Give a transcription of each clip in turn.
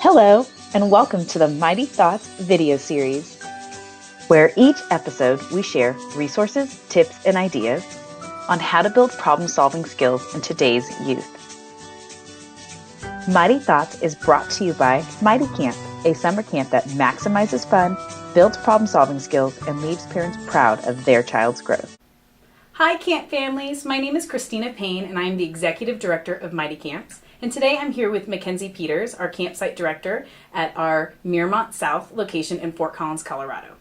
Hello, and welcome to the Mighty Thoughts video series, where each episode we share resources, tips, and ideas on how to build problem-solving skills in today's youth. Mighty Thoughts is brought to you by Mighty Camp, a summer camp that maximizes fun, builds problem-solving skills, and leaves parents proud of their child's growth. Hi camp families, my name is Christina Payne and I am the Executive Director of Mighty Camps. And today I'm here with Mackenzie Peters, our campsite director at our Miramont South location in Fort Collins, Colorado.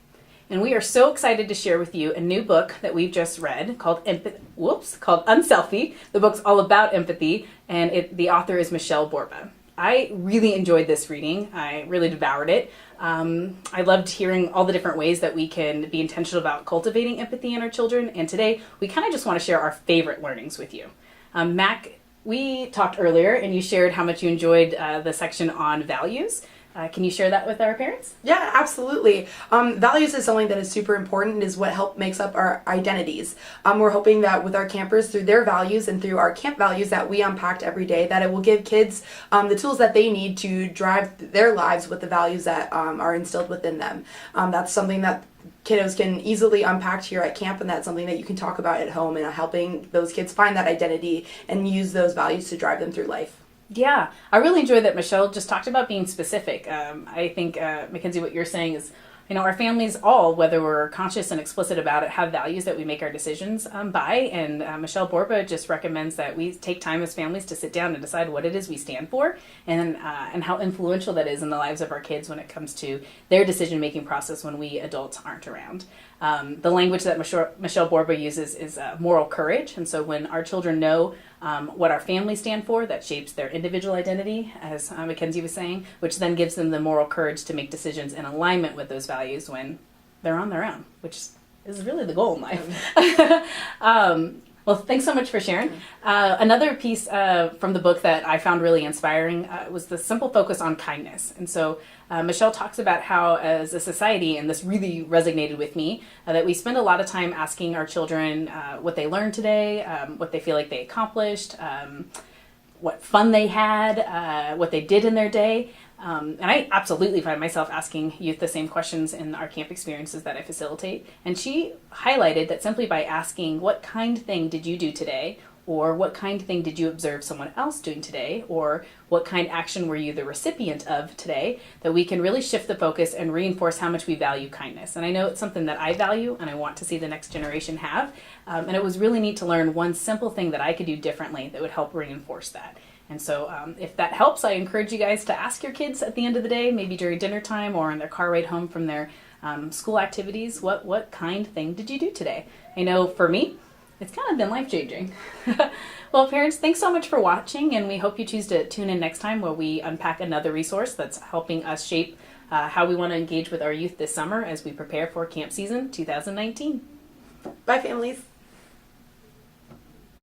And we are so excited to share with you a new book that we've just read called Unselfie. The book's all about empathy and the author is Michele Borba. I really enjoyed this reading. I really devoured it. I loved hearing all the different ways that we can be intentional about cultivating empathy in our children. And today we kind of just want to share our favorite learnings with you. Mac, we talked earlier and you shared how much you enjoyed the section on values. Can you share that with our parents? Yeah, absolutely. Values is something that is super important and is what makes up our identities. We're hoping that with our campers, through their values and through our camp values that we unpacked every day, that it will give kids the tools that they need to drive their lives with the values that are instilled within them. That's something that kiddos can easily unpack here at camp, and that's something that you can talk about at home and helping those kids find that identity and use those values to drive them through life. Yeah, I really enjoyed that Michele just talked about being specific. I think, Mackenzie, what you're saying is, our families all, whether we're conscious and explicit about it, have values that we make our decisions by. And Michele Borba just recommends that we take time as families to sit down and decide what it is we stand for and how influential that is in the lives of our kids when it comes to their decision-making process when we adults aren't around. The language that Michele Borba uses is moral courage. And so when our children know what our families stand for, that shapes their individual identity, as Mackenzie was saying, which then gives them the moral courage to make decisions in alignment with those values when they're on their own, which is really the goal in life. Well, thanks so much for sharing. Another piece from the book that I found really inspiring was the simple focus on kindness. And so Michele talks about how as a society, and this really resonated with me, that we spend a lot of time asking our children what they learned today, what they feel like they accomplished, what fun they had, what they did in their day. And I absolutely find myself asking youth the same questions in our camp experiences that I facilitate. And she highlighted that simply by asking, what kind thing did you do today? Or what kind thing did you observe someone else doing today? Or what kind action were you the recipient of today? That we can really shift the focus and reinforce how much we value kindness. And I know it's something that I value and I want to see the next generation have. And it was really neat to learn one simple thing that I could do differently that would help reinforce that. And so if that helps, I encourage you guys to ask your kids at the end of the day, maybe during dinner time or on their car ride home from their school activities, what kind thing did you do today? I know for me, it's kind of been life-changing. Well, parents, thanks so much for watching, and we hope you choose to tune in next time where we unpack another resource that's helping us shape how we want to engage with our youth this summer as we prepare for camp season 2019. Bye, families.